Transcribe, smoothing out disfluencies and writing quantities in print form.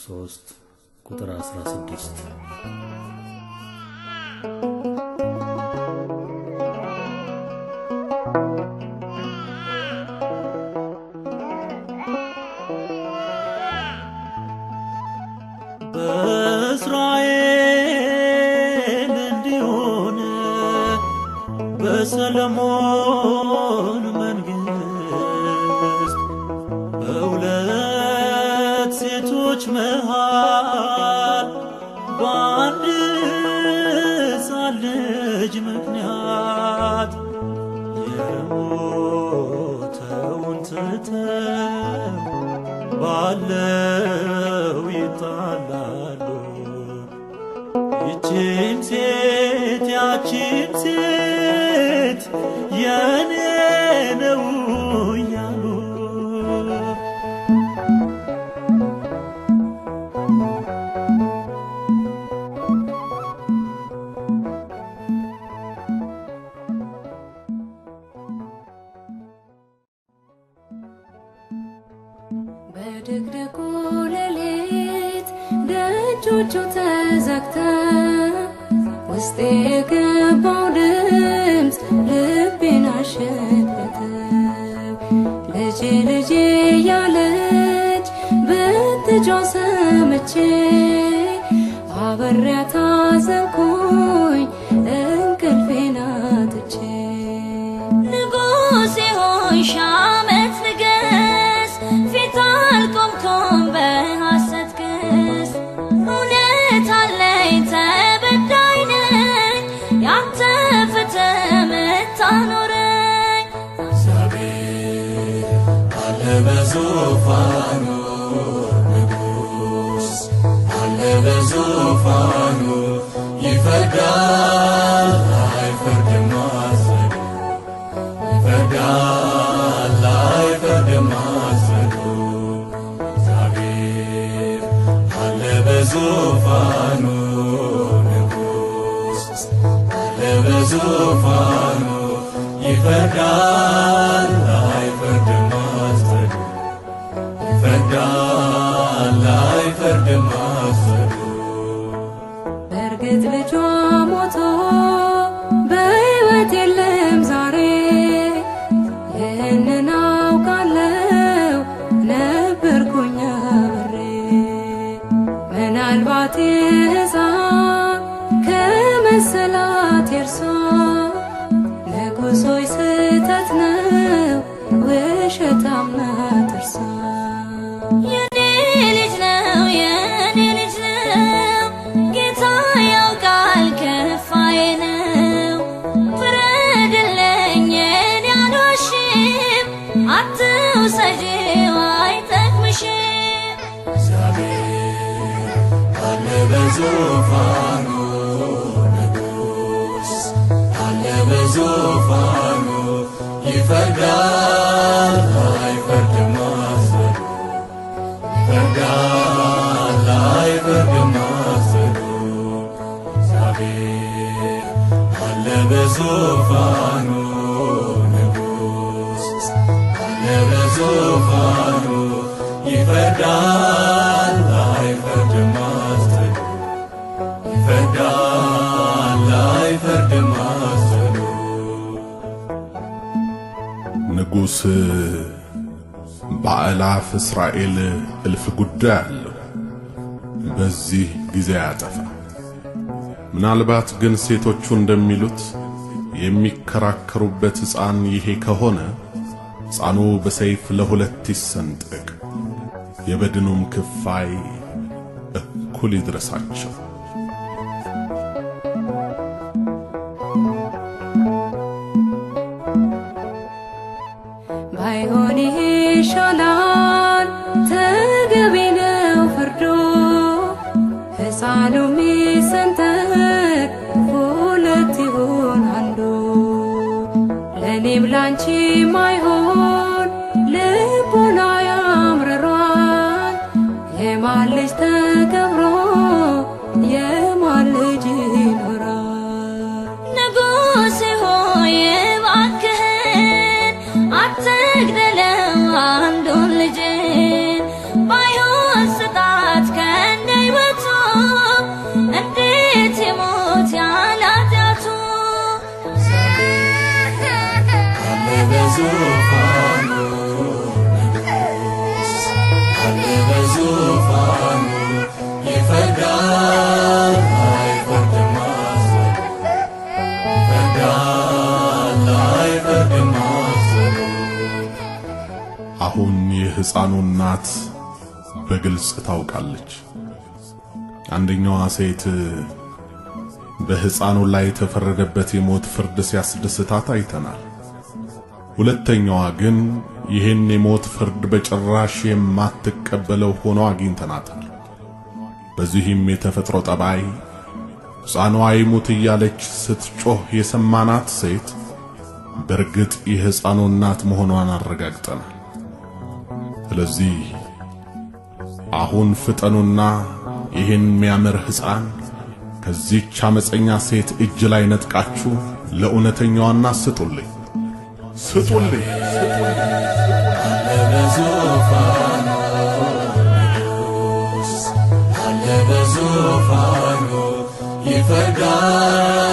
3 ቁጥር 16 በእስራኤል እንዲሆን በሰለሞን መንግስት በሁለት ሴቶች መሃል በአንድ ሕፃን ልጅ ምክንያት የሞተውን ትተው ባለው ይጣላሉ። ይህችም ሴት ያችም ሴት የኔ ነው እያሉ በድቅድቁ ሌሊት ደጆቹ ተዘግተው ውስጤ የገባው ድምፅ ልቤን አሸተተው። ልጄ ልጄ ያለች ብትጮህ ሰምቼ አብሬያት አዘንኩኝ እንቅልፌን አጥቼ። ንጉሴ ሆይ ሺህ ዓመት ንገስ፣ ፊት አልቆምኩም በሐሰት ክስ። እውነት አለኝ ተበዳይ ነኝ፣ ያንተ ፍትህ ምታኖረኝ። እግዚአብሔር አለ በዙፋኑ፣ ንጉሥ አለ በዙፋኑ። ይፈርዳል አይፈርድም አዘኑ፣ ይፈርዳል አይፈርድም አዘኑ። እግዚአብሔር አለ በዙፋኑ፣ ንጉሥ አለ በዙፋኑ። ይፈርዳል አይፈርድም አዘኑ፣ ይፈርዳል አይፈርድም አዘኑ። በእርግጥ ልጇ ሞቶ በሕይወት የለም ዛሬ፣ ይህንን አውቃለሁ ነበርኩኝ አብሬ። ምናልባት ሕፃን ከመሰላት የእርሷ ንጉሥ ሆይ ስህተት ነው ውሸታም ናት እርሷ። የኔ ልጅ ነው የኔ ልጅ ነው ጌታ ያውቃል ከፋዬ ነው። ፍረድልኝ እኔ አልዋሽም፣ አትውሰጂው አይጠቅምሽም። እግዚአብሔር አለ በዙፋኑ፣ ንጉሥ አለ በዙፋኑ። ይፈርዳል አይፈርድም አዘኑ፣ ይፈርዳል አይፈርድም አዘኑ። እግዚአብሔር አለ በዙፋኑ፣ ንጉሥ አለ በዙፋኑ። ይፈርዳል አይፈርድም አዘኑ፣ ይፈርዳል አይፈርድም አዘኑ። ንጉሥ በአእላፍ እስራኤል እልፍ ጉዳይ አለው፣ በዚህ ጊዜ ያጠፋ። ምናልባት ግን ሴቶቹ እንደሚሉት የሚከራከሩበት ሕፃን ይሄ ከሆነ ሕፃኑ በሰይፍ ለሁለት ይሰንጠቅ፣ የበድኑም ክፋይ እኩል ይድረሳቸው። ባይሆን ይሄ ይሻላል ተገቢ ነው ፍርዶ፣ ሕፃኑ ሚሰንጠቅ ሁለት ይሁን አንዱ። ለእኔም ላንቺም አይሆን ልቦና ያምርሯል፣ የማን ልጅ ተከብሮ የማን ልጅ ይኖራል። ንጉሥ ሆይ እባክህን አትግደለው አንዱን ልጅን፣ ባይሆን ስጣት ይፈርዳል አይፈርድም አስኑ። አሁን የሕፃኑ እናት በግልጽ ታውቃለች። አንደኛዋ ሴት በሕፃኑ ላይ የተፈረደበት የሞት ፍርድ ሲያስደስታት አይተናል። ሁለተኛዋ ግን ይህን የሞት ፍርድ በጭራሽ የማትቀበለው ሆኖ አግኝተናታል። በዚህም የተፈጥሮ ጠባይ ሕፃኗ ይሙት እያለች ስትጮህ የሰማናት ሴት በእርግጥ የሕፃኑ እናት መሆኗን አረጋግጠናል። ስለዚህ አሁን ፍጠኑና ይህን የሚያምር ሕፃን ከዚህች አመፀኛ ሴት እጅ ላይ ነጥቃችሁ ለእውነተኛዋና ስጡልኝ። አለ በዙፋኑ ንጉሥ አለ በዙፋኑ ይፈርዳል